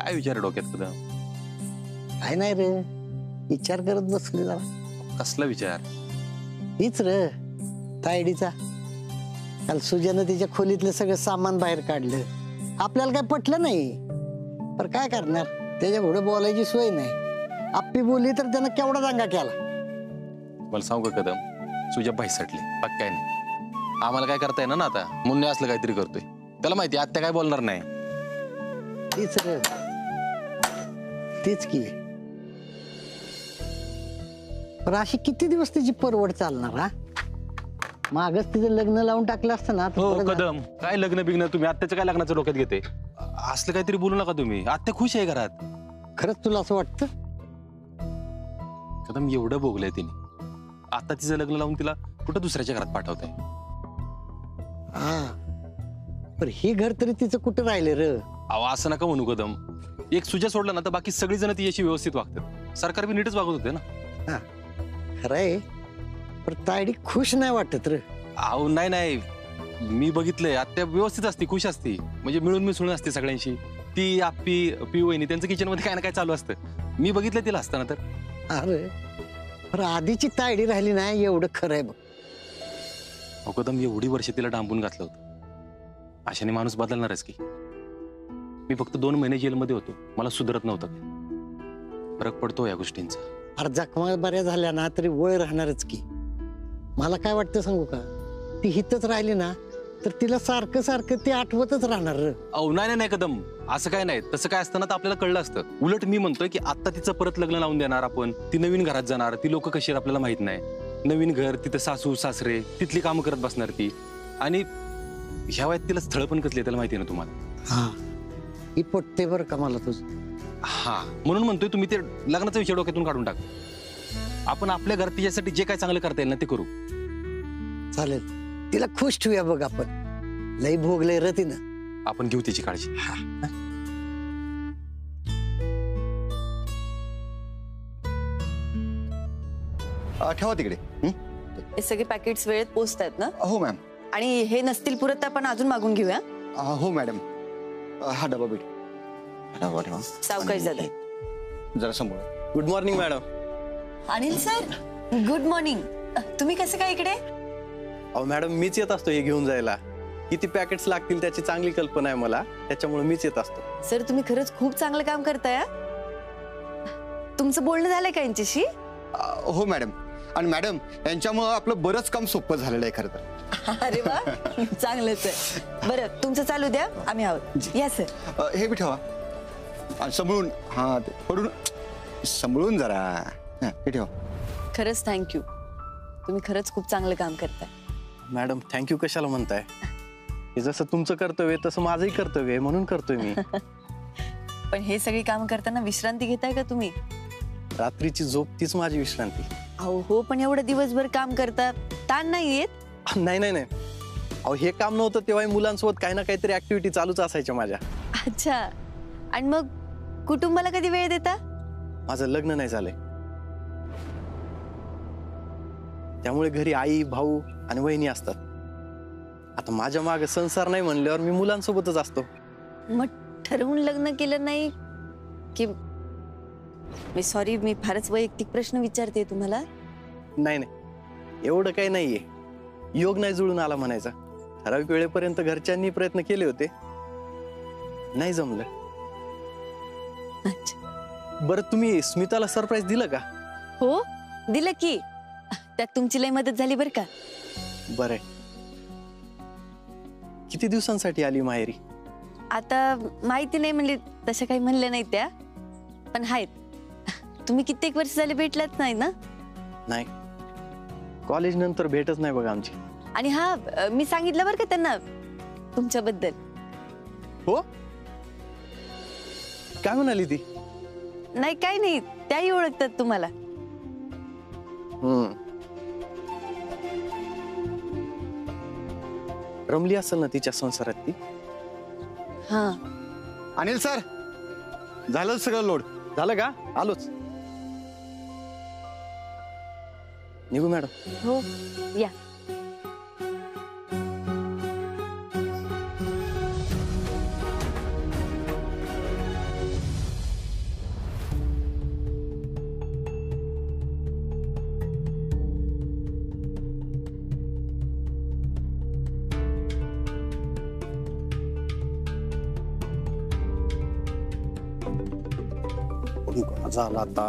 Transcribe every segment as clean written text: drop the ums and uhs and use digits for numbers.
काय विचार डोक्यात कदम? काय नाही रे, विचार करत बसले जरा. कसला विचार? हीच रे तायडीचा. काल सुजानं तिच्या खोलीतलं सगळं सामान बाहेर काढलं. आपल्याला काय पटलं नाही, पर काय करणार, त्याच्या पुढे बोलायची सोय नाही. आप्पी बोलली तर त्यानं केवढा दंगा केला. मला सांगू का कदम, तुझ्या पैसाटले बाकी काय नाही. आम्हाला काय करता येणार ना आता, मुन्ने असलं काहीतरी करतोय. त्याला माहिती आत्या काय बोलणार नाही. तीच रे, तीच की. पण अशी किती दिवस तिची परवड चालणार? हा, मागच तिचं लग्न लावून टाकलं असतं ना. हो कदम, काय लग्न बिग्न, तुम्ही आत्याचं काय लग्नाचं डोक्यात घेते? असलं काहीतरी बोलू नका तुम्ही. आत्या खुश आहे घरात. खरंच तुला असं वाटतं? कदम एवढं भोगलंय तिने, आता तिचं लग्न लावून तिला कुठं दुसऱ्याच्या घरात पाठवताय? हा, पण हे घर तरी तिचं कुठं राहिले र? अहो असं नका म्हणू कदम. एक सुजा सोडला ना तर बाकी सगळी जण तिच्याशी व्यवस्थित वागतात. सरकार बी नीटच वागत होते ना. खरंय, पण तायडी खुश नाही वाटत रे. अहो नाही नाही, मी बघितलंय, आत्या व्यवस्थित असते, खुश असते, म्हणजे मिळून मिसळून असते सगळ्यांशी. ती आप्पी पिऊ वहिनी त्यांचं किचन मध्ये काय ना काय चालू असतं. मी बघितलं तिला असताना तर. अरे पण आधीची तायडी राहिली नाही, एवढं खरंय बघ. अहो कदम, एवढी वर्ष तिला डांबून घातलं होतं, अशाने माणूस बदलणारच की. मी फक्त 2 महिने जेलमध्ये होतो, मला सुधरत नव्हतं. फरक पडतो या गोष्टींचा. अरे जखमा बऱ्या झाल्या ना तरी वय राहणारच की. मला काय वाटतं सांगू का, ती हितच राहिली ना तर तिला सारखं सारखं ती आठवतच राहणार. अहो नाही नाही कदम, असं काय नाही. तसं काय असताना तर आपल्याला कळलं असतं. उलट मी म्हणतोय की आता तिचं परत लग्न लावून देणार आपण. ती नवीन घरात जाणार, ती लोक कशी आहेत आपल्याला माहित नाही. नवीन घर, तिथं सासू सासरे, तिथली कामं करत बसणार ती. आणि ह्या वयात तिला स्थळ पण कसली त्याला माहिती आहे ना तुम्हाला. हा, ही पटते बरं का मला तुझं. हा, म्हणून म्हणतोय तुम्ही ते लग्नाचा विषय डोक्यातून काढून टाक. आपण आपल्या घरात तिच्यासाठी जे काय चांगलं करता येईल ना ते करू. चालेल, तिला खुश ठेवूया बघ आपण. लई भोगलंय र तिनं. आपण घेऊ तिची काळजी. ठेवा तिकडे. हे सगळे पॅकेट्स वेळेत पोहोचतायत ना? हो मॅम. आणि हे नसतील पुरत तर आपण अजून मागून घेऊया. हो मॅडम. हा डबा बीट. डबा ठेवा. सावकाश झालंय. जरा समोर. Good morning madam. Anil sir, good morning. तुम्ही कसं काय इकडे? अहो मॅडम, मीच येत असतो हे घेऊन जायला. किती पॅकेट्स लागतील त्याची चांगली कल्पना आहे मला, त्याच्यामुळे मीच येत असतो. सर तुम्ही खरंच खूप चांगलं काम करताय. तुमचं बोलणं झालंय का यांच्याशी? हो मॅडम. आणि मॅडम, यांच्यामुळे आपलं बरंच काम सोपं झालेलं आहे खरं तर. अरे वा, चांगलंच आहे. बरं, तुमचं चालू द्या, आम्ही आहोत. या सर. हे बी ठेवा. आणि सांभाळून. हा, पडून सांभाळून जरा. हे ठेवा. खरंच थँक्यू. तुम्ही खरंच खूप चांगलं काम करताय. मॅडम थँक्यू कशाला म्हणताय? हे जसं तुमचं कर्तव्य तसं माझंही कर्तव्य आहे, म्हणून करतोय मी. पण हे सगळी काम करताना विश्रांती घेताय का तुम्ही? रात्रीची झोप तीच माझी विश्रांती. अहो हो, पण एवढं दिवसभर काम करता, ताण नाही येत? नाही नाही नाही, अहो हे काम नव्हतं तेव्हा मुलांसोबत काही ना काहीतरी ऍक्टिव्हिटी चालूच असायच्या माझ्या. अच्छा, आणि मग कुटुंबाला कधी वेळ देता? माझं लग्न नाही झालंय, त्यामुळे घरी आई भाऊ आणि वहिनी असतात. आता माझ्या मागे संसार नाही म्हणल्यावर मी मुलांसोबतच असतो. मग ठरवून लग्न केलं नाही की? मी सॉरी, मी फारच वैयक्तिक प्रश्न विचारते तुम्हाला. नाही नाही, एवढं काही नाहीये. योग नाही जुळून आला म्हणायचा. ठराविक वेळेपर्यंत घरच्यांनी प्रयत्न केले होते, नाही जमलं. अच्छा, बरं तुम्ही स्मिताला सरप्राईज दिलं का? हो दिलं की. त्यात तुमची लय मदत झाली बरं का. बरं. किती दिवसांसाठी आली माहेरी? आता माहिती नाही, म्हणजे तशा काही म्हणल्या नाही त्या, पण आहेत. तुम्ही कित्येक वर्ष झाले भेटलाच नाही ना? नाही, कॉलेज नंतर भेटच नाही बघा आमची. आणि हा, मी सांगितलं बरं का त्यांना तुमच्याबद्दल. हो, काय म्हणाली ती? नाही काही नाही, त्याही ओळखतात तुम्हाला. रमली असेल ना तिच्या संसारात ती. हा. अनिल सर, झालं सगळं लोड? झालं का? आलोच. निघू मॅडम? हो या. फोन कोणाचा आला आता?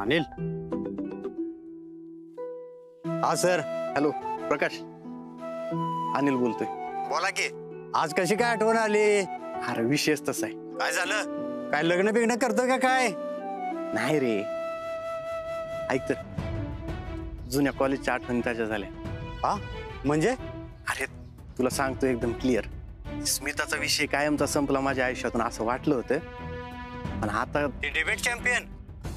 अनिल. हा सर. हॅलो प्रकाश, अनिल बोलतोय. बोला की. आज कशी काय आठवण आली? अरे विषयच तसा आहे. काय झालं? काय लग्न बिग्न करतोय का काय? नाही रे, ऐक तर, जुन्या कॉलेजच्या आठवणी ताज्या झाल्या. हा म्हणजे? अरे तुला सांगतो एकदम क्लिअर, स्मिताचा विषय कायमचा संपला माझ्या आयुष्यातून असं वाटलं होतं, पण आता डिबेट चॅम्पियन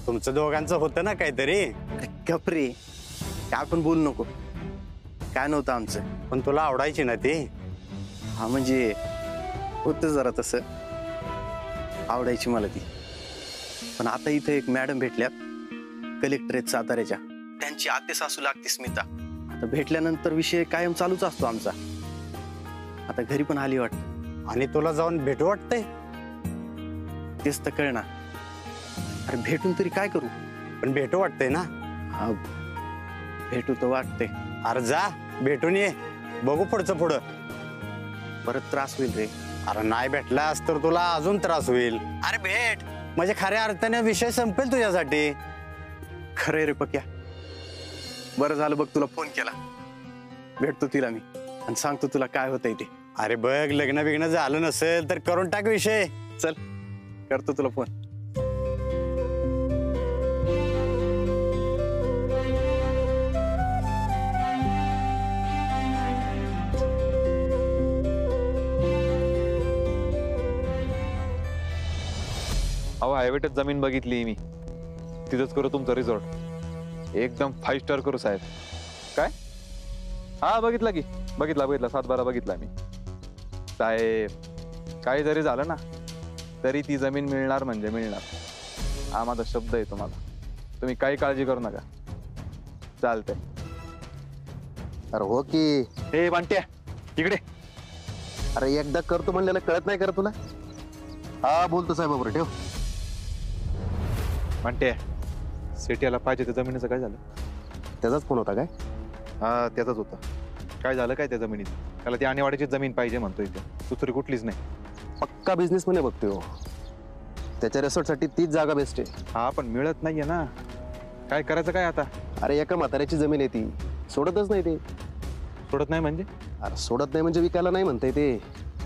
तुमचं दोघांचं होतं ना काहीतरी. अरे गप रे, काय पण बोलू नको. काय नव्हतं आमचं, पण तुला आवडायची ना ती. हा म्हणजे होतं जरा तसं, आवडायची मला ती. पण आता इथं एक मॅडम भेटल्यात, कलेक्टर आहेत साताऱ्याच्या, त्यांची आते सासू लागते स्मिता. आता भेटल्यानंतर विषय कायम चालूच असतो आमचा. आता घरी पण आली वाटतं. आणि तुला जाऊन भेटू वाटतंय? तेच तर कळना. अरे भेटून तरी काय करू? पण भेटू वाटतंय ना? हा भेटू तर वाटते. अरे जा भेटून ये, बघू पुढचं पुढं. परत त्रास होईल रे. अरे नाही भेटलास तर तुला अजून त्रास होईल. अरे भेट, म्हणजे खऱ्या अर्थाने विषय संपेल तुझ्यासाठी. खरंय रे पक्या, बरं झालं बघ तुला फोन केला. भेटतो तिला मी आणि सांगतो तुला काय होतंय ते. अरे बघ, लग्न बिग्न झालं नसेल तर करून टाक विषय. चल करतो तुला फोन. अहो हायवेटच जमीन बघितली मी, तिथंच करू तुमचा रिसॉर्ट. एकदम 5 स्टार करू साहेब. काय? हा बघितला की, बघितला 7-12 बघितला मी साहेब. काही जरी झालं ना तरी ती जमीन मिळणार म्हणजे मिळणार, हा माझा शब्द आहे तुम्हाला. तुम्ही काही काळजी करू नका. चालतंय. अरे हो की. ए बांट्या इकडे. अरे एकदा करतो म्हणलेलं कळत नाही करत तुला? हा बोलतो साहेब बरोबर, ठेव. बांट्या, सेटियाला पाहिजे त्या जमिनीचं काय झालं? त्याचाच फोन होता काय? हा त्याचाच होता. काय झालं काय त्या जमिनीत? त्याला ती आणेवाडीची जमीन पाहिजे म्हणतोय ते, दुसरी कुठलीच नाही. पक्का बिझनेस म्हणे बघतोय हो. त्याच्या रिसॉर्टसाठी तीच जागा बेस्ट आहे. हा पण मिळत नाहीये ना, काय करायचं काय आता? अरे एका म्हाताऱ्याची जमीन आहे ती, सोडतच नाही ते. सोडत नाही म्हणजे? अरे सोडत नाही म्हणजे विकायला नाही म्हणताय ते.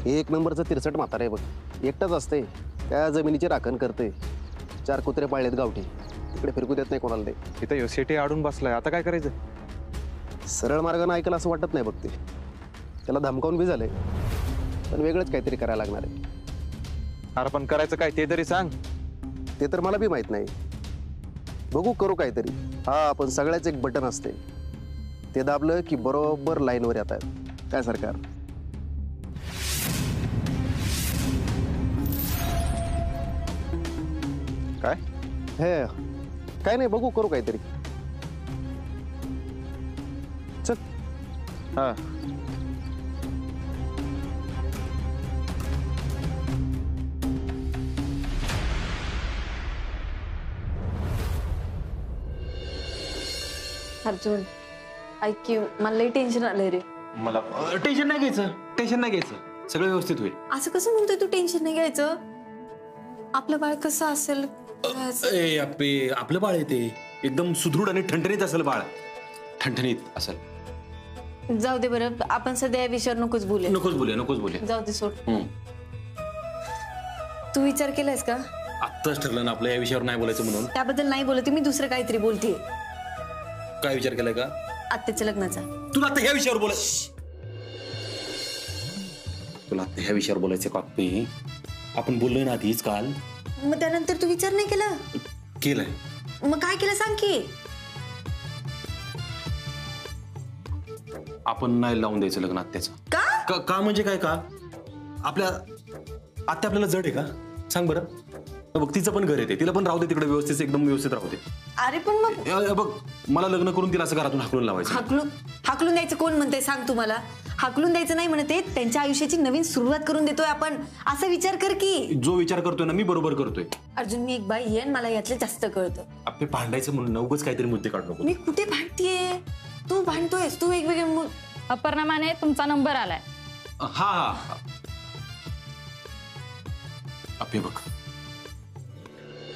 एक नंबरचं तिरसट म्हातारा आहे बघ, एकटाच असते, त्या जमिनीची राखण करते. 4 कुत्रे पाळलेत गावठी, तिकडे फिरकू देत नाही कोणाला ते. इथं सेटी आडून बसलाय, आता काय करायचं? सरळ मार्गाने ऐकलं असं वाटत नाही बघ ते. त्याला धमकावून बी झालंय, पण वेगळंच काहीतरी करायला लागणार आहे. अरे पण करायचं काय ते तरी सांग. ते तर मला बी माहित नाही, बघू करू काहीतरी. हा पण सगळ्याच एक बटन असते, ते दाबलं की बरोबर लाईनवर येतात. काय सरकार? काय? हे काय नाही, बघू करू काहीतरी. चल. हा अर्जुन ऐक की, मला लई टेन्शन आलंय रे. मला टेन्शन नाही घ्यायचं, टेन्शन नाही घ्यायचं, सगळं व्यवस्थित होईल. असं कसं म्हणतोय तू? टेन्शन नाही घ्यायचं. आपलं बाळ कसं असेल? आपलं बाळ येते एकदम सुदृढ आणि ठणठणीत असेल बाळ, ठणठणीत असेल. जाऊ दे बरं, आपण सध्या या विषयावर नकोच बोलूया. जाऊ दे, सोड. तू विचार केलायस का? आत्ताच ठरलं ना आपलं या विषयावर नाही बोलायचं म्हणून. त्याबद्दल नाही बोलते मी, दुसरं काहीतरी बोलते. काय विचार केलाय का? आत्याच्या लग्नाचा. तुला आता ह्या विषयावर बोलायचं का? आपण बोललोय ना आधीच काल. मग त्यानंतर तू विचार नाही केला? केलंय. मग काय केलं सांग की. आपण नाही लावून द्यायचं लग्न आत्याचं. का म्हणजे काय? का आपल्या आत्या आपल्याला जड आहे का? सांग बरं. बघ तिचं पण घर येते, तिला पण राहू दे तिकडे व्यवस्थित, एकदम व्यवस्थित राहू दे. अरे पण मग बघ, मला लग्न करून तिला असं घरातून हाकलून लावायचं. हाकलून द्यायचं कोण म्हणतंय सांग तुम्हाला? हाकलून द्यायचं नाही म्हणते, त्यांच्या आयुष्याची नवीन सुरुवात करून देतोय आपण, असा विचार कर की. जो विचार करतोय ना मी बरोबर करतोय. अर्जुन, मी एक बाई येईन, मला यातलं जास्त कळतं. आपले भांडायचं म्हणून उगाच काहीतरी मुद्दे काढू नको. मी कुठे भांडतीये? तू भांडतोयस. तू वेगवेगळे अपर्णा माने, तुमचा नंबर आलाय. हा आपे बघ,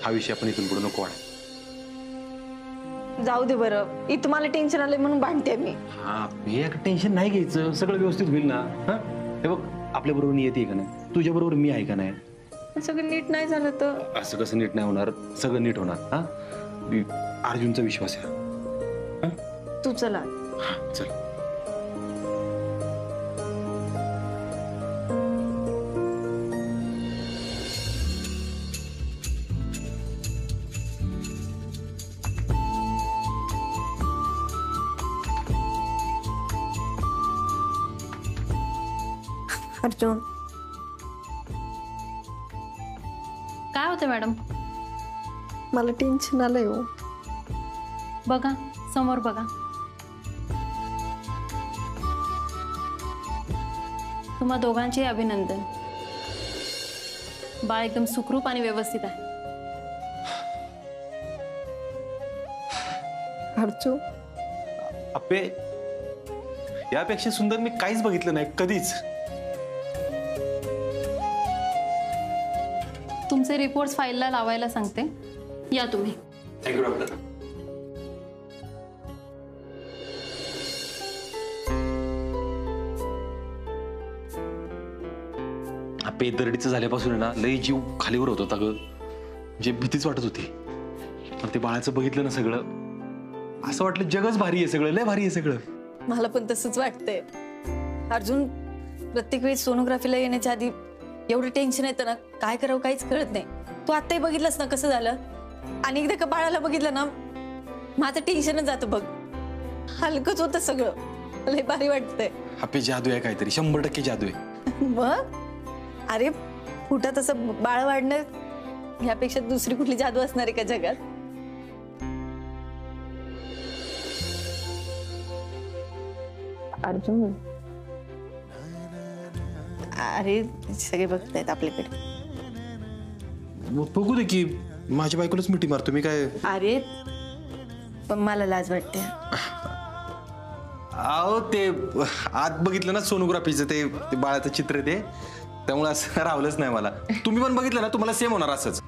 हा विषय आपण इथून पुढे नको वाढ. जाऊ दे बरं, इथं मला टेन्शन आलंय म्हणून भांडते मी. हा हे टेन्शन नाही घ्यायचं, सगळं व्यवस्थित होईल ना. हा हे बघ, आपल्या बरोबर येते का नाही, तुझ्या बरोबर मी आहे का नाही. सगळं नीट नाही झालं तर असं कसं नीट नाही होणार, सगळं नीट होणार. हा अर्जुनचा विश्वास आहे. तू चला. हा चल. अर्जुन, काय होतं मॅडम? मला टेन्शन आलंय हो. बघा समोर बघा. तुम्हा दोघांचे अभिनंदन. बाळ एकदम सुखरूप आणि व्यवस्थित आहे. अर्जुन, अप्पे, यापेक्षा सुंदर मी काहीच बघितलं नाही कधीच. तुमचे रिपोर्ट्स फाईलला लावायला सांगते. या तुम्ही. Thank you doctor. अप्पे, दरडीचं झाल्यापासून ना लई जीव खालीवर होत होता ग. जे भीतीच वाटत होती. पण ते बाळाचं बघितलं ना सगळं, असं वाटलं जगच भारी आहे, सगळं लय भारी आहे सगळं. मला पण तसंच वाटतंय. अर्जुन, प्रत्येक वेळी सोनोग्राफीला येण्याच्या आधी एवढं टेन्शन येतं ना, काय करावं काहीच कळत नाही. तू आत्ताही बघितलंस ना कसं झालं. आणि एकदा का बाळाला बघितलं ना, माझं टेन्शनच जातं बघ. हलकंच होतं सगळं. लय भारी वाटतंय. अप्पे, जादू आहे काहीतरी, 100% जादू आहे. मग अरे, फुटात असं बाळ वाढणं यापेक्षा दुसरी कुठली जादू असणार आहे का जगात. अर्जुन, अरे सगळे बघतायत आपल्याकडे. बघू दे की, माझ्या बायकोलाच मिठी मारतो मी काय. अरे पण मला लाज वाटते. अहो ते आत बघितलं ना सोनोग्राफीचं, ते बाळाचं चित्र आहे ते, त्यामुळे असं रावलंच नाही मला. तुम्ही पण बघितलं ना, तुम्हाला सेम होणार असंच.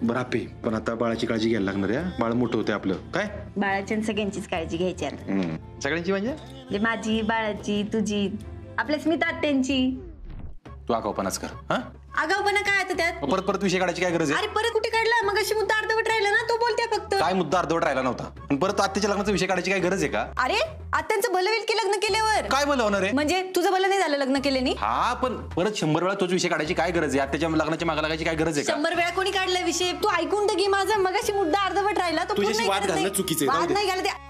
बरं अप्पे, पण आता बाळाची काळजी घ्यायला लागणार आहे. बाळ मोठं होते आपलं काय. बाळाची सगळ्यांचीच काळजी घ्यायची आता. सगळ्यांची म्हणजे माझी, बाळाची, तुझी, आपल्या स्मिता आत्यांची. तू आगाऊपणाच कर. हा आगाऊपणा काय आता त्यात. परत परत विषय काढायची काय गरज आहे. अरे परत कुठे काढला, मग अशी मुद्दा अर्धवट राहिला ना, तो बोलते फक्त. काय मुद्दा अर्धवट राहिला नव्हता. पण परत आत्याच्या लग्नाचा विषय काढायची काय गरज आहे का. अरे आत्यांचं भलं होईल की लग्न केल्यावर. काय भलं होणार आहे. म्हणजे तुझं भलं नाही झालं लग्न केल्याने. हा पण परत 100 वेळा तोच विषय काढायची काय गरज आहे. आत्याच्या लग्नाच्या मागे लागायची काय गरज आहे का. 100 वेळा कोणी काढला विषय. तू ऐकून तर घे माझा. मग अशी मुद्दा अर्धवट राहिला तो तुझ्याशी वाद घालणं चुकीचं आहे. वाद नाही घालत आहे.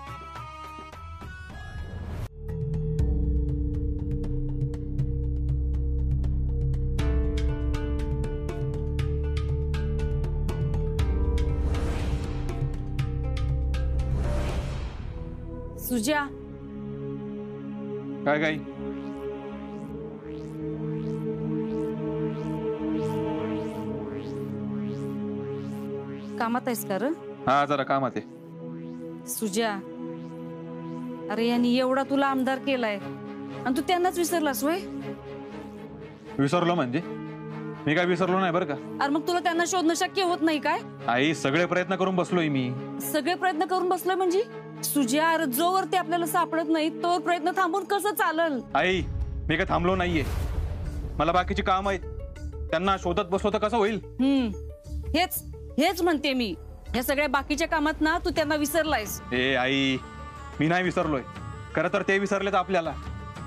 सुजा, काय काय कामात आहेस का र? हा जरा कामात आहे. सुजा, अरे यांनी एवढा तुला आमदार केलाय आणि तू त्यांनाच विसरलास वय. विसरलो म्हणजे मी काय विसरलो नाही बरं का. अरे मग तुला त्यांना शोधणं शक्य होत नाही काय. आई सगळे प्रयत्न करून बसलोय मी. सगळे प्रयत्न करून बसलोय म्हणजे सुजा, अरे जोवर ते आपल्याला सापडत नाही तोवर प्रयत्न थांबून कसं चालल. आई मी काय थांबलो नाहीये. मला बाकीची काम आहेत, त्यांना शोधत बसलो तर कसं होईल. हेच हेच म्हणते मी. या सगळ्या बाकीच्या कामात ना तू त्यांना विसरलायस. ए आई, मी नाही विसरलोय. खरं तर ते विसरलेत आपल्याला.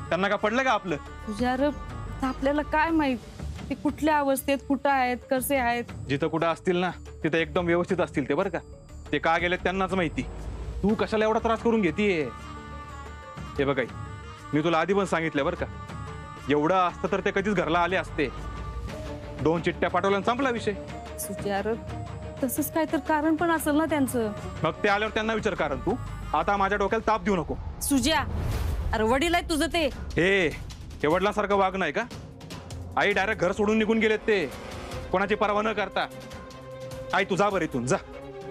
त्यांना का पडलं का आपलं. तुझ्या आपल्याला काय माहित ते कुठल्या अवस्थेत कुठं आहेत, कसे आहेत. जिथं कुठं असतील ना तिथं एकदम व्यवस्थित असतील ते बरं का. ते का गेलेत त्यांनाच माहिती. तू कशाला एवढा त्रास करून घेतीये. हे बघ आई, मी तुला आधी पण सांगितलं बरं का, एवढं असतं तर ते कधीच घरला आले असते. 2 चिठ्ठ्या पाठवल्या संपला विषय. सुजा, तसंच काय तर कारण पण असेल ना त्यांचं. मग ते आल्यावर त्यांना विचार कारण. तू आता माझ्या डोक्याला ताप देऊ नको. सुजा, अरे वडील आहे तुझं ते. हे वडिलांसारखं वाग नाही का. आई डायरेक्ट घर सोडून निघून गेलेत ते, कोणाची पर्वा न करता. आई तू जा बरं इथून, जा.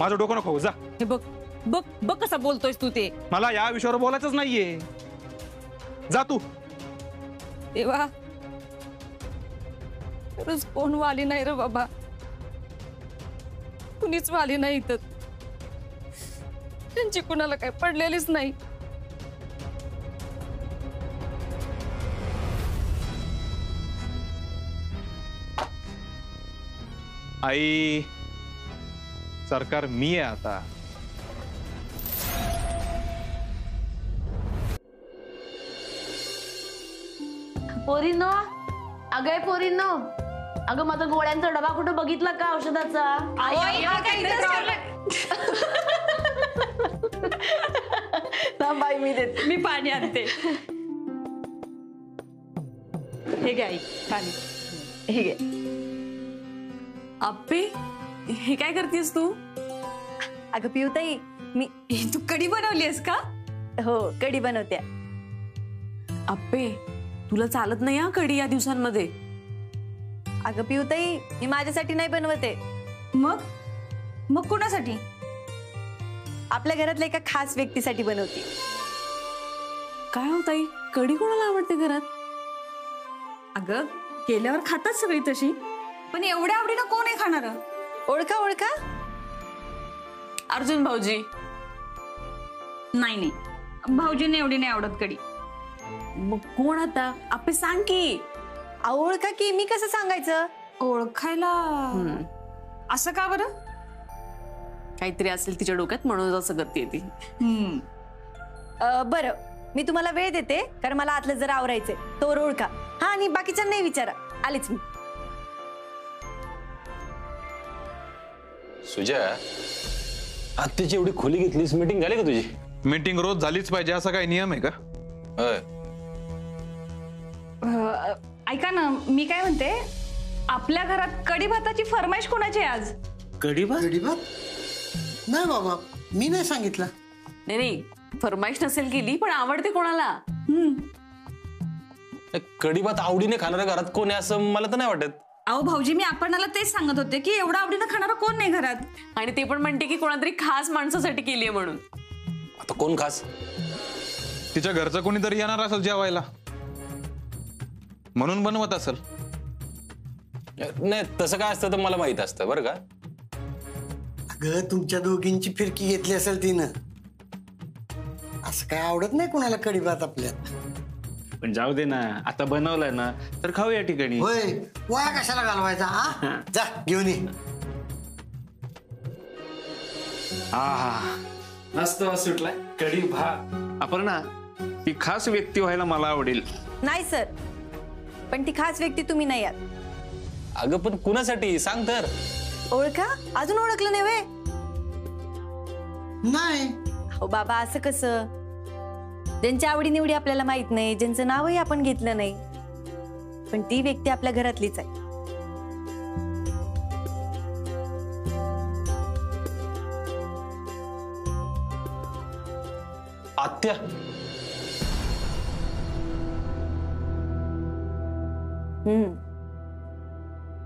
माझं डोकं नको जा. हे बघ बघ बघ कसा बोलतोयस तू ते. मला या विषयावर बोलायचंच नाहीये. जा तू. देवा, खरंच कोण वाली नाही रे बाबा. कुणीच आली नाही इथं. त्यांची कुणाला काही पडलेलीच नाही. आई, सरकार मी आहे आता. पोरीनो, अगं पोरीनो, अगं माझा गोळ्यांचा डबा कुठं बघितला का औषधाचा? बाई मी देते, मी पाणी आणते. हे घे आई पाणी. हे घे. आप्पे, हे काय करतेस तू? अगं पिऊताई, मी तू कढी बनवलीस का? हो कढी बनवते. आप्पे, तुला चालत नाही हा कढी या दिवसांमध्ये. अगं पिऊताई, मी माझ्यासाठी नाही बनवते. मग कोणासाठी? आपल्या घरातल्या एका खास व्यक्तीसाठी बनवते. काय होताई, कढी कोणाला आवडते घरात? अगं केल्यावर खातात सगळी तशी, पण एवढ्या आवडीनं कोण आहे खाणार? ओळखा अर्जुन भाऊजी. नाही भाऊजीने एवढी नाही आवडत कढी. मग कोण आता? आपे सांग की. ओळखा की, मी कसं सांगायचं? ओळखायला असं का बरं? काहीतरी असेल तिच्या डोक्यात म्हणून असं करते ती. बरं, मी तुम्हाला वेळ देते, कारण मला आतलं जरा आवरायचंय. तोवर ओळखा. हा, आणि बाकीच्या नाही विचारा. आलेच मी. सुजय, आत्याची एवढी खोली घेतलीस, मीटिंग झाली का तुझी? मीटिंग रोज झालीच पाहिजे असा काही नियम आहे का? ऐका ना, मी काय म्हणते, आपल्या घरात कढी भाताची फरमाईश कोणाची आहे आज? कढी भात? नाही बाबा, मी नाही सांगितलं. नाही, फरमाईश नसेल केली, पण आवडते कोणाला? कढी भात आवडीने खाणाऱ्या घरात कोण आहे असं मला तर नाही वाटत. अहो भाऊजी, मी आपणाला तेच सांगत होते की एवढं आवडीनं खाणारा कोण नाही घरात. आणि ते पण म्हणते की कोणातरी खास माणसासाठी केली आहे म्हणून. आता कोण खास? तिच्या घरचं कोणीतरी येणार असेल जेवायला, म्हणून बनवत असेल. नाही, तसं काय असतं तर मला माहित असतं बरं का. अगं तुमच्या दोघींची फिरकी घेतली असेल तिनं. असं काय आवडत नाही कोणाला कढी भात आपल्यात. पण जाऊ दे ना, आता बनवलाय ना तर खाऊ या ठिकाणी. होय, वाया कशाला घालवायचा? हा, जा घेऊन ये. हा, मस्त सुटलाय कढी भात. आपण ना ती खास व्यक्ती व्हायला मला आवडेल. नाही सर, पण ती खास व्यक्ती तुम्ही नाही आहात. अगं पण कुणासाठी सांग तर. ओळखा? अजून ओळखलं नाही वे? नाही. हो बाबा, असं कसं? ज्यांच्या आवडीनिवडी आपल्याला माहित नाही, ज्यांचं नावही आपण घेतलं नाही, पण ती व्यक्ती आपल्या घरातलीच आहे. आत्या?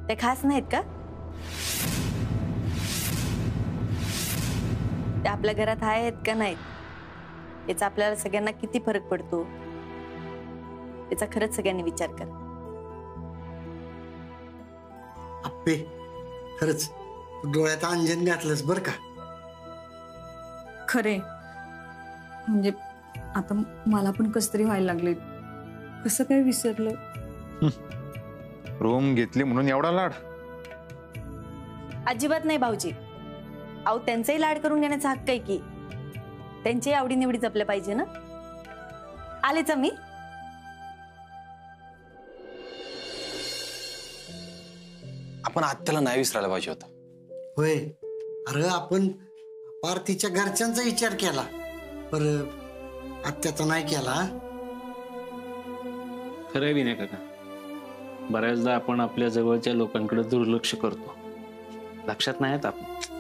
ते खास नाहीत का? ते आपल्या घरात आहेत का नाहीत याचा आपल्याला सगळ्यांना किती फरक पडतो याचा खरंच सगळ्यांनी विचार करा. आप्पे, खरंच तू डोळ्यात अंजन घातलंस बर का. खरे म्हणजे आता मला पण कस तरी व्हायला लागले. कसं काय विसरलं? रूम घेतली म्हणून एवढा लाड? अजिबात नाही भाऊजी. अहो, त्यांचाही लाड करून घेण्याचा हक्क आहे की. त्यांची आवडीनिवडी जपल्या पाहिजे ना. आलेच मी. आपण आत्याला नाही विसरायला पाहिजे होतं. होय, अरे आपण पार्थिच्या घरच्यांचा विचार केला, पर आत्याचा नाही केला. खरं बी नाही काका, बऱ्याचदा आपण आपल्या जवळच्या लोकांकडे दुर्लक्ष करतो, लक्षात नाही येत आपण.